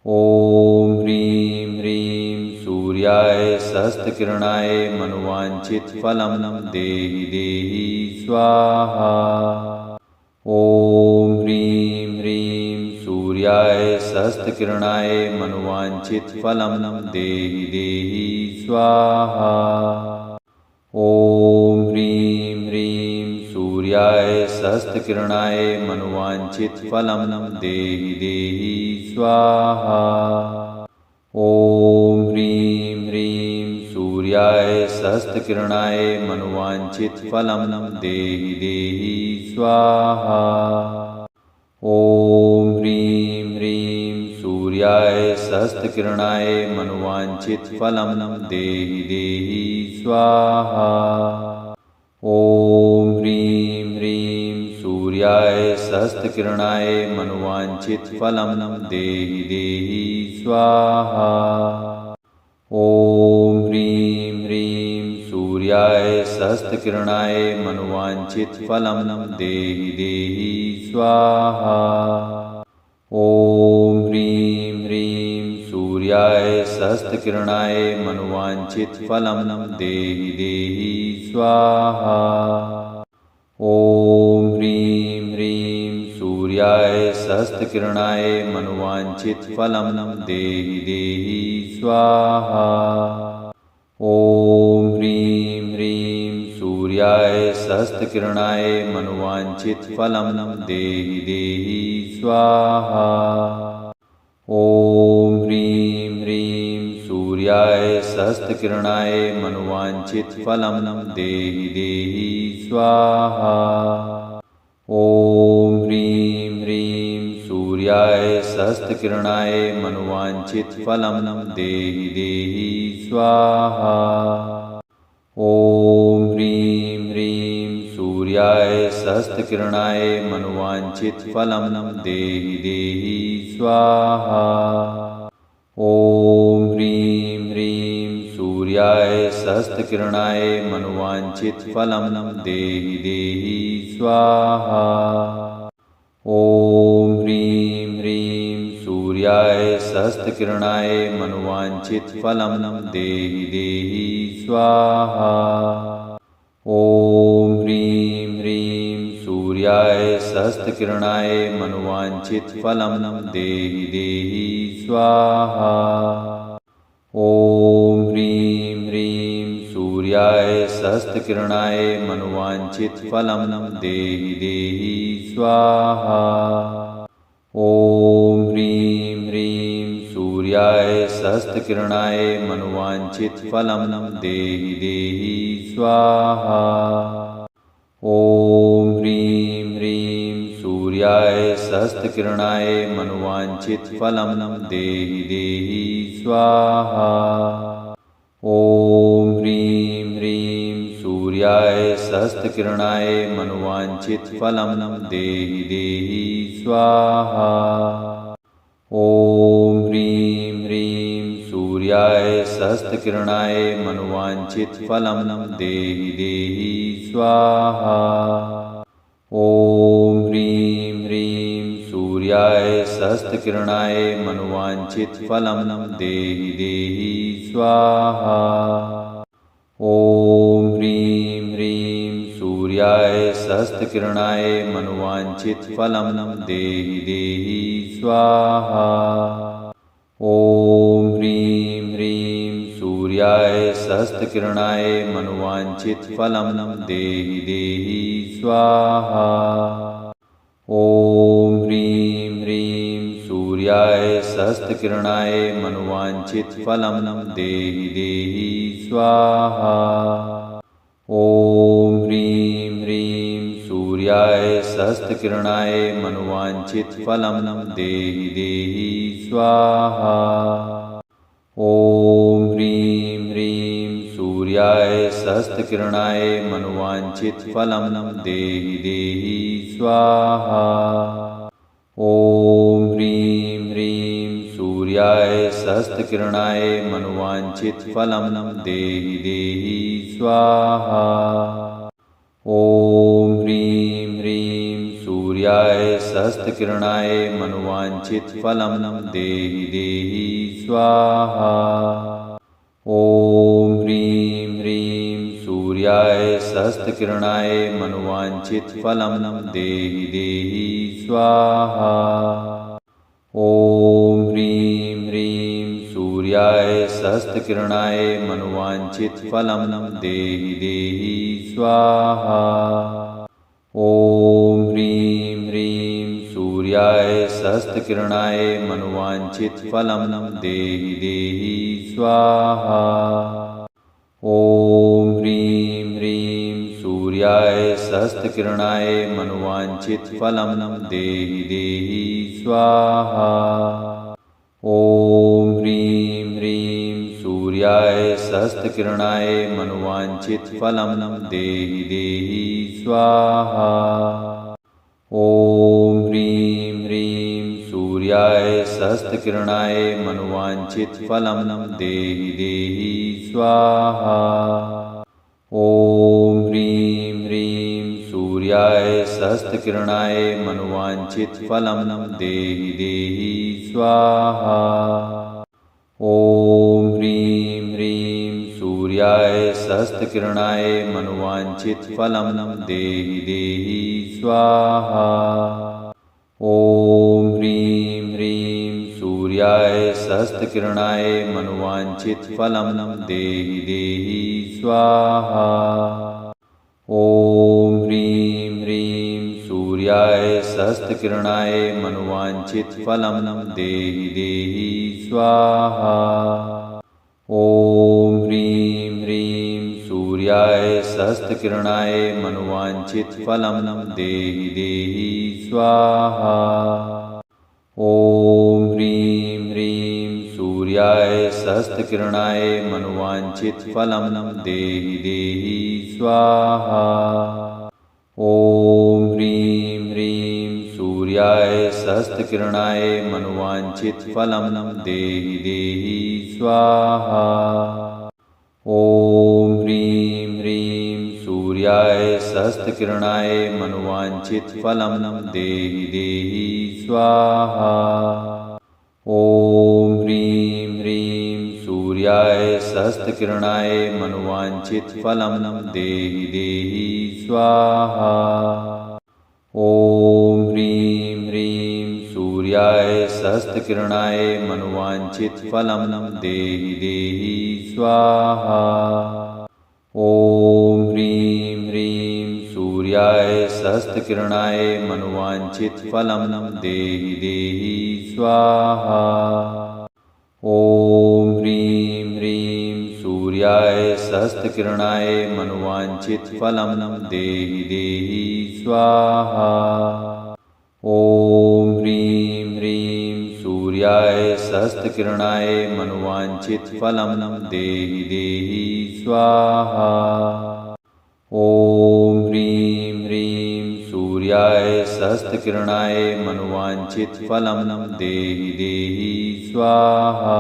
ॐ ह्रीं ह्रीं सूर्याय सहस्रकिरणाय मनोवाञ्छितफलं देहि देहि स्वाहा। ॐ ह्रीं ह्रीं सूर्याय सहस्रकिरणाय मनोवाञ्छितफलं देहि देहि स्वाहा। ॐ ह्रीं ह्रीं सूर्याय सहस्रकिरणाय मनोवाञ्छितफलं देहि देहि स्वाहा। ॐ ह्रीं ह्रीं सूर्याय सहस्रकिरणाय मनोवाञ्छितफलं देहि देहि स्वाहा। ॐ ह्रीं ह्रीं सूर्याय सहस्रकिरणाय मनोवाञ्छितफलं देहि देहि स्वाहा। ॐ ह्रीं ह्रीं सूर्याय सहस्रकिरणाय मनोवाञ्छितफलं देहि देहि स्वाहा। ॐ ह्रीं ह्रीं सूर्याय सहस्रकिरणाय मनोवाञ्छितफलं देहि देहि स्वाहा। ॐ ह्रीं ह्रीं सूर्याय सहस्रकिरणाय मनोवाञ्छितफलं देहि देहि स्वाहा। ॐ ह्रीं ह्रीं सूर्याय सहस्रकिरणाय मनोवाञ्छितफलं देहि देहि स्वाहा। ॐ ह्रीं ह्रीं सूर्याय सहस्रकिरणाय मनोवाञ्छितफलं देहि देहि स्वाहा। ॐ ह्रीं ह्रीं सूर्याय सहस्रकिरणाय मनोवाञ्छितफलं देहि देहि स्वाहा। ॐ ह्रीं ह्रीं सूर्याय सहस्रकिरणाय मनोवाञ्छितफलं देहि देहि स्वाहा। ॐ ह्रीं ह्रीं सूर्याय सहस्रकिरणाय मनोवाञ्छितफलं देहि देहि स्वाहा। ॐ ह्रीं ह्रीं सूर्याय सहस्रकिरणाय मनोवाञ्छितफलं देहि देहि स्वाहा। ॐ ह्रीं ह्रीं सूर्याय सहस्रकिरणाय मनोवाञ्छितफलं देहि देहि स्वाहा। ॐ ह्रीं ह्रीं सूर्याय सहस्रकिरणाय मनोवाञ्छितफलं देहि देहि स्वाहा। ॐ ह्रीं ह्रीं सूर्याय सहस्रकिरणाय मनोवाञ्छितफलं देहि देहि स्वाहा। ॐ ह्रीं ह्रीं सूर्याय सहस्रकिरणाय मनोवाञ्छितफलं देहि देहि स्वाहा। ॐ ह्रीं ह्रीं सूर्याय सहस्रकिरणाय मनोवाञ्छितफलं देहि देहि स्वाहा। ॐ ह्रीं ह्रीं सूर्याय सहस्रकिरणाय मनोवाञ्छितफलं देहि देहि स्वाहा। ॐ ह्रीं ह्रीं सूर्याय सहस्रकिरणाय मनोवाञ्छितफलं देहि देहि स्वाहा। ॐ ह्रीं ह्रीं सूर्याय सहस्रकिरणाय मनोवाञ्छितफलं देहि देहि स्वाहा। ॐ ह्रीं ह्रीं सूर्याय सहस्रकिरणाय मनोवाञ्छितफलं देहि देहि स्वाहा। ॐ ह्रीं ह्रीं सूर्याय सहस्रकिरणाय मनोवाञ्छितफलं देहि देहि स्वाहा। ॐ ह्रीं ह्रीं सूर्याय सहस्रकिरणाय मनोवाञ्छितफलं देहि देहि स्वाहा। ॐ ह्रीं ह्रीं सूर्याय सहस्रकिरणाय मनोवाञ्छितफलं देहि देहि स्वाहा। ॐ ह्रीं ह्रीं सूर्याय सहस्रकिरणाय मनोवाञ्छितफलं देहि देहि स्वाहा। ॐ ह्रीं ह्रीं सूर्याय सहस्रकिरणाय मनोवाञ्छितफलं देहि देहि स्वाहा। ॐ ह्रीं ह्रीं सूर्याय सहस्त्रकिरणाय मनुवांछितफलं देहि देहि स्वाहा। ॐ ह्रीं ह्रीं सूर्याय सहस्त्रकिरणाय मनुवांछितफलं देहि देहि स्वाहा। ॐ ह्रीं ह्रीं सूर्याय सहस्त्रकिरणाय मनुवांछितफलं देहि देहि स्वाहा। ॐ ह्रीं ह्रीं सूर्याय सहस्त्रकिरणाय मनुवांछितफलं देहि देहि स्वाहा। ॐ ह्रीं ह्रीं सूर्याय सहस्त्रकिरणाय मनुवांछितफलं देहि देहि स्वाहा। ॐ ह्रीं ह्रीं सूर्याय सहस्त्रकिरणाय मनुवांछितफलं देहि देहि स्वाहा। ॐ ह्रीं ह्रीं सूर्याय सहस्त्रकिरणाय मनुवांछितफलं देहि देहि स्वाहा। ॐ ह्रीं ह्रीं सूर्याय सहस्त्रकिरणाय मनुवांछितफलं देहि देहि स्वाहा। ॐ ह्रीं ह्रीं सूर्याय सहस्त्रकिरणाय मनुवांछितफलं देहि देहि स्वाहा। ॐ ह्रीं ह्रीं सूर्याय सहस्त्रकिरणाय मनुवांछितफलं देहि देहि स्वाहा। ॐ ह्रीं ह्रीं सूर्याय सहस्त्रकिरणाय मनुवांछितफलं देहि देहि स्वाहा। ॐ ह्रीं ह्रीं सूर्याय सहस्त्रकिरणाय मनुवांछितफलं देहि देहि स्वाहा। ॐ ह्रीं ह्रीं सूर्याय सहस्त्रकिरणाय मनुवांछितफलं देहि देहि स्वाहा। ॐ ह्रीं ह्रीं सूर्याय सहस्त्रकिरणाय मनुवांछितफलं देहि देहि स्वाहा। ॐ ह्रीं ह्रीं सूर्याय सहस्त्रकिरणाय मनुवांछितफलं देहि देहि स्वाहा। ॐ ह्रीं ह्रीं सूर्याय सहस्त्रकिरणाय मनुवांछितफलं देहि देहि स्वाहा। ॐ ह्रीं ह्रीं सूर्याय सहस्त्रकिरणाय मनुवांछितफलं देहि देहि स्वाहा। ॐ ह्रीं ह्रीं सूर्याय सहस्त्रकिरणाय मनुवांछितफलं देहि देहि स्वाहा। ॐ ह्रीं ह्रीं सूर्याय सहस्त्रकिरणाय मनुवांछितफलं देहि देहि स्वाहा। ॐ ह्रीं ह्रीं सूर्याय सहस्त्रकिरणाय मनुवांछितफलं देहि देहि स्वाहा। ॐ ह्रीं ह्रीं सूर्याय सहस्त्रकिरणाय मनुवांछितफलं देहि देहि स्वाहा।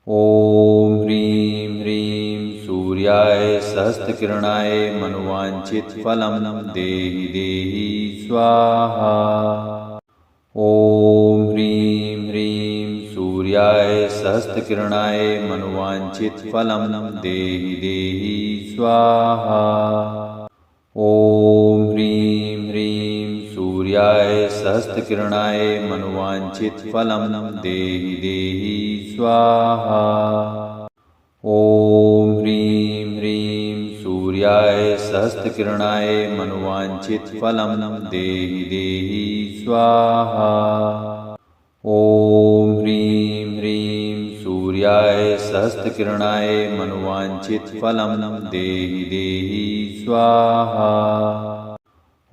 ॐ ह्रीं ह्रीं सूर्याय सहस्त्रकिरणाय मनुवांछितफलं देहि देहि स्वाहा। ॐ ह्रीं ह्रीं सूर्याय सहस्त्रकिरणाय मनुवांछितफलं देहि देहि स्वाहा। ॐ ह्रीं ह्रीं सूर्याय सहस्त्रकिरणाय मनुवांछितफलं देहि देहि स्वाहा। ॐ ह्रीं ह्रीं सूर्याय सहस्त्रकिरणाय मनुवांछितफलं देहि देहि स्वाहा। ॐ ह्रीं ह्रीं सूर्याय सहस्त्रकिरणाय मनुवांछितफलं देहि देहि स्वाहा।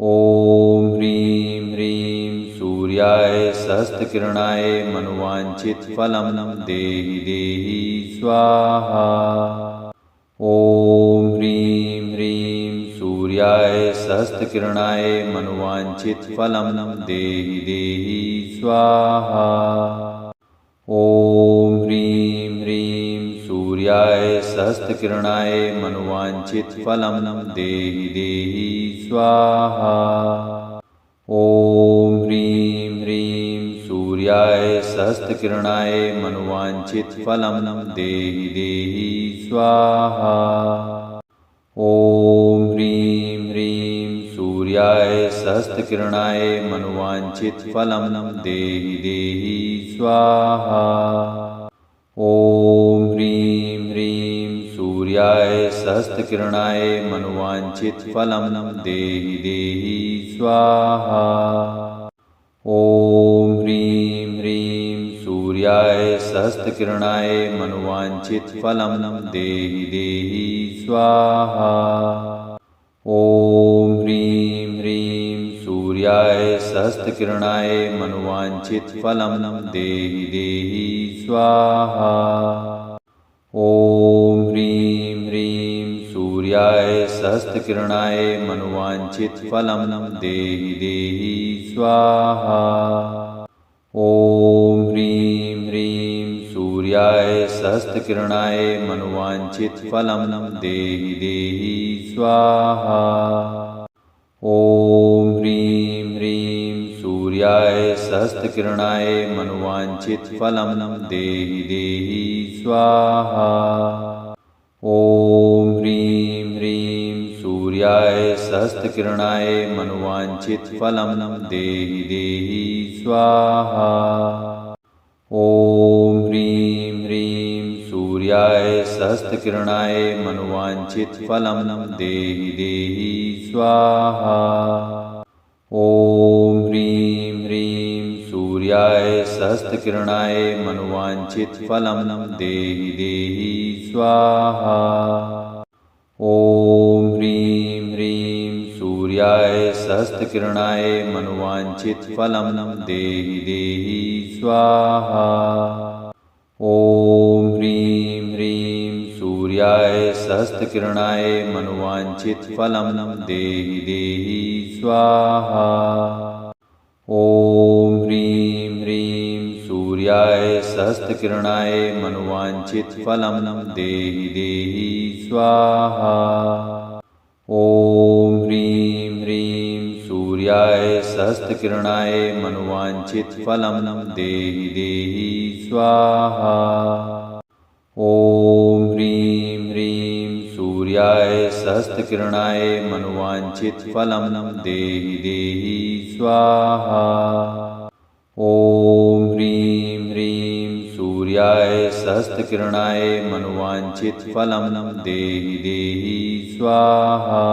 ॐ ह्रीं ह्रीं सूर्याय सहस्त्रकिरणाय मनुवांछितफलं देहि देहि स्वाहा। ॐ ह्रीं ह्रीं सूर्याय सहस्त्रकिरणाय मनुवांछितफलं देहि देहि स्वाहा। ॐ ह्रीं ह्रीं सूर्याय सहस्त्रकिरणाय मनुवांछितफलं देहि देहि स्वाहा। ॐ ह्रीं ह्रीं सूर्याय सहस्रकिरणाय मनोवाञ्छितफलं देहि देहि स्वाहा। ॐ ह्रीं ह्रीं सूर्याय सहस्रकिरणाय मनोवाञ्छितफलं देहि देहि स्वाहा। ॐ ह्रीं ह्रीं सूर्याय सहस्रकिरणाय मनोवाञ्छितफलं देहि देहि स्वाहा। ॐ ह्रीं ह्रीं सूर्याय सहस्रकिरणाय मनोवाञ्छितफलं देहि देहि स्वाहा। ॐ ह्रीं ह्रीं सूर्याय सहस्रकिरणाय मनोवाञ्छितफलं देहि देहि स्वाहा। ॐ ह्रीं ह्रीं सूर्याय सहस्रकिरणाय मनोवाञ्छितफलं देहि देहि स्वाहा। ॐ ह्रीं ह्रीं सूर्याय सहस्रकिरणाय मनोवाञ्छितफलं देहि देहि स्वाहा। ॐ ह्रीं ह्रीं सूर्याय सहस्रकिरणाय मनोवाञ्छितफलं देहि देहि स्वाहा। ॐ ह्रीं ह्रीं सूर्याय सहस्रकिरणाय मनोवाञ्छितफलं देहि देहि स्वाहा। ॐ ह्रीं ह्रीं सूर्याय सहस्रकिरणाय मनोवाञ्छितफलं देहि देहि स्वाहा। ॐ ह्रीं ह्रीं सूर्याय सहस्रकिरणाय मनोवाञ्छितफलं देहि देहि स्वाहा। ॐ ह्रीं ह्रीं सूर्याय सहस्रकिरणाय मनोवाञ्छितफलं देहि देहि स्वाहा। ॐ ह्रीं ह्रीं सूर्याय सहस्रकिरणाय मनोवाञ्छितफलं देहि देहि स्वाहा। ॐ ह्रीं ह्रीं सूर्याय सहस्रकिरणाय मनोवाञ्छितफलं देहि देहि स्वाहा। ॐ ह्रीं ह्रीं सूर्याय सहस्रकिरणाय मनोवाञ्छितफलं देहि देहि स्वाहा। ॐ ह्रीं ह्रीं सूर्याय सहस्रकिरणाय मनोवाञ्छितफलं देहि देहि स्वाहा। ॐ ह्रीं ह्रीं सूर्याय सहस्रकिरणाय मनोवाञ्छितफलं देहि देहि स्वाहा।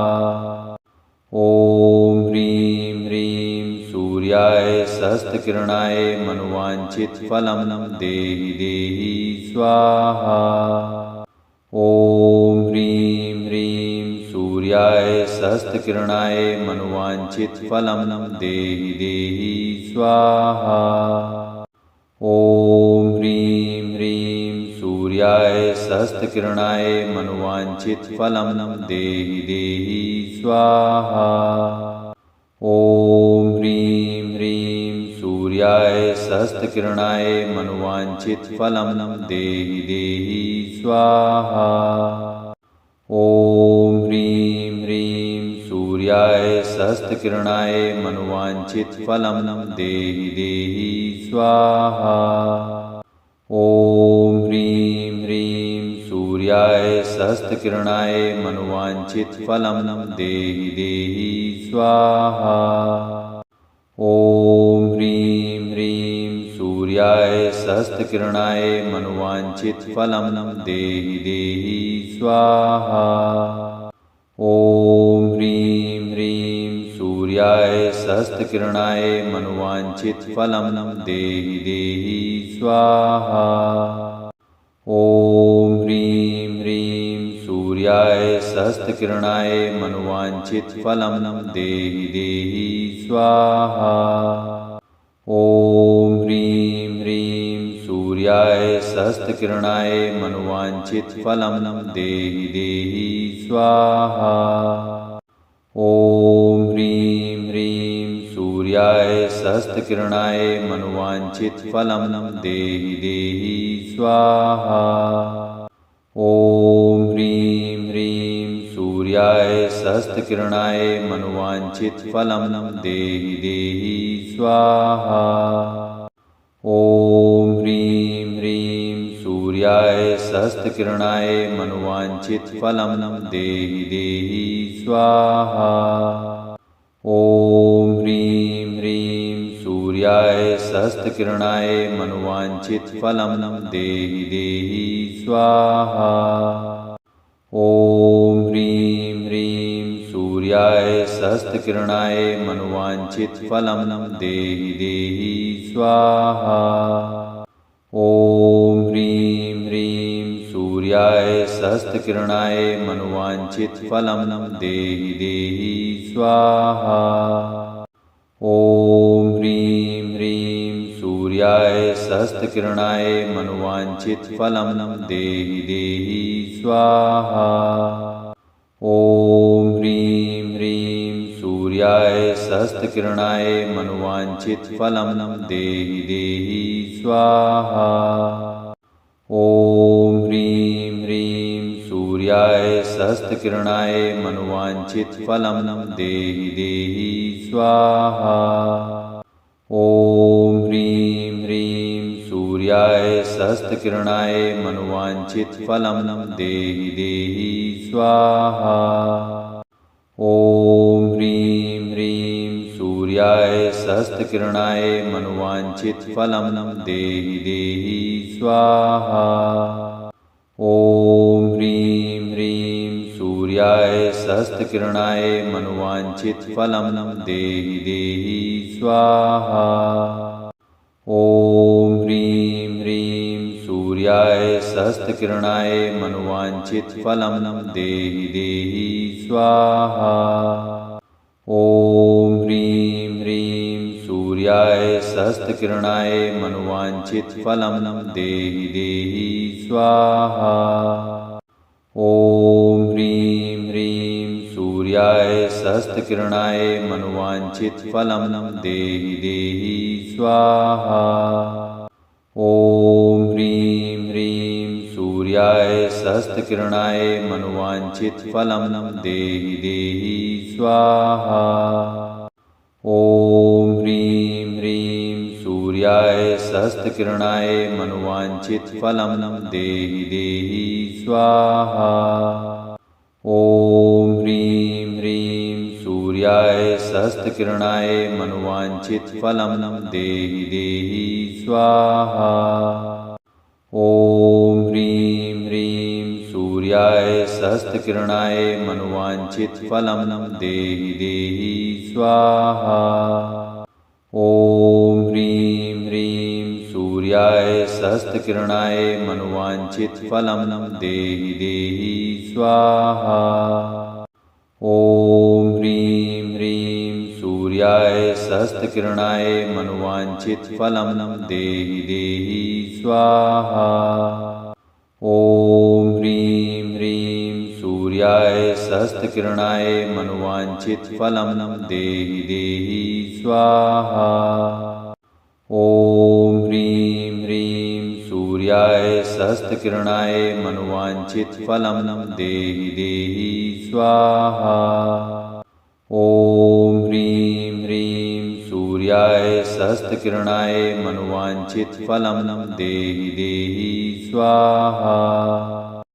ॐ ह्रीं ह्रीं सूर्याय सहस्रकिरणाय मनोवाञ्छितफलं देहि देहि स्वाहा। ॐ ह्रीं ह्रीं सूर्याय सहस्रकिरणाय मनोवाञ्छितफलं देहि देहि स्वाहा। ॐ ह्रीं ह्रीं सूर्याय सहस्रकिरणाय मनोवाञ्छितफलं देहि देहि स्वाहा। ॐ ह्रीं ह्रीं सूर्याय सहस्रकिरणाय मनोवाञ्छितफलं देहि देहि स्वाहा। ॐ ह्रीं ह्रीं सूर्याय सहस्रकिरणाय मनोवाञ्छितफलं देहि देहि स्वाहा। ॐ ह्रीं ह्रीं सूर्याय सहस्रकिरणाय मनोवाञ्छितफलं देहि देहि स्वाहा। ॐ ह्रीं ह्रीं सूर्याय सहस्रकिरणाय मनोवाञ्छितफलं देहि देहि स्वाहा। ॐ ह्रीं ह्रीं सूर्याय सहस्रकिरणाय मनोवाञ्छितफलं देहि देहि स्वाहा। ॐ ह्रीं ह्रीं सूर्याय सहस्रकिरणाय मनोवाञ्छितफलं देहि देहि स्वाहा। ॐ ह्रीं ह्रीं सूर्याय सहस्रकिरणाय मनोवाञ्छितफलं देहि देहि स्वाहा। ॐ ह्रीं ह्रीं सूर्याय सहस्रकिरणाय मनोवाञ्छितफलं देहि देहि स्वाहा। ॐ ह्रीं ह्रीं सूर्याय सहस्त्रकिरणाय मनुवांछितफलं देहि देहि स्वाहा। ॐ ह्रीं ह्रीं सूर्याय सहस्त्रकिरणाय मनुवांछितफलं देहि देहि स्वाहा। ॐ ह्रीं ह्रीं सूर्याय सहस्त्रकिरणाय मनुवांछितफलं देहि देहि स्वाहा। ॐ ह्रीं ह्रीं सूर्याय सहस्त्रकिरणाय मनुवांछितफलं देहि देहि स्वाहा। ॐ ह्रीं ह्रीं सूर्याय सहस्त्रकिरणाय मनुवांछितफलं देहि देहि स्वाहा। ॐ ह्रीं ह्रीं सूर्याय सहस्त्रकिरणाय मनुवांछितफलं देहि देहि स्वाहा। ॐ ह्रीं ह्रीं सूर्याय सहस्त्रकिरणाय मनुवांछितफलं देहि देहि स्वाहा। ॐ ह्रीं ह्रीं सूर्याय सहस्त्रकिरणाय मनुवांछितफलं देहि देहि स्वाहा। ॐ ह्रीं ह्रीं सूर्याय सहस्त्रकिरणाय मनुवांछितफलं देहि देहि स्वाहा। ॐ ह्रीं ह्रीं सूर्याय सहस्त्रकिरणाय मनुवांछितफलं देहि देहि स्वाहा। ॐ ह्रीं ह्रीं सूर्याय सहस्त्रकिरणाय मनुवांछितफलं देहि देहि स्वाहा। ॐ ह्रीं ह्रीं सूर्याय सहस्त्रकिरणाय मनुवांछितफलं देहि देहि स्वाहा। ॐ ह्रीं ह्रीं सूर्याय सहस्त्रकिरणाय मनुवांछितफलं देहि देहि स्वाहा। ॐ ह्रीं ह्रीं सूर्याय सहस्त्रकिरणाय मनुवांछितफलं देहि देहि स्वाहा। ॐ ह्रीं ह्रीं सूर्याय सहस्त्रकिरणाय मनुवांछितफलं देहि देहि स्वाहा। ॐ ह्रीं ह्रीं सूर्याय सहस्त्रकिरणाय मनुवांछितफलं देहि देहि स्वाहा। ॐ ह्रीं ह्रीं सूर्याय सहस्त्रकिरणाय मनुवांछितफलं देहि देहि स्वाहा। ॐ ह्रीं ह्रीं सूर्याय सहस्त्रकिरणाय मनुवांछितफलं देहि देहि स्वाहा। ॐ ह्रीं ह्रीं सूर्याय सहस्त्रकिरणाय मनुवांछितफलं देहि देहि स्वाहा। ॐ ह्रीं ह्रीं सूर्याय सहस्त्रकिरणाय मनुवांछितफलं देहि देहि स्वाहा। ॐ ह्रीं ह्रीं सूर्याय सहस्त्रकिरणाय मनुवांछितफलं देहि देहि स्वाहा। ॐ ह्रीं ह्रीं सूर्याय सहस्त्रकिरणाय मनुवांछितफलं देहि देहि स्वाहा। ॐ ह्रीं ह्रीं सूर्याय सहस्त्रकिरणाय मनुवांछितफलं देहि देहि स्वाहा।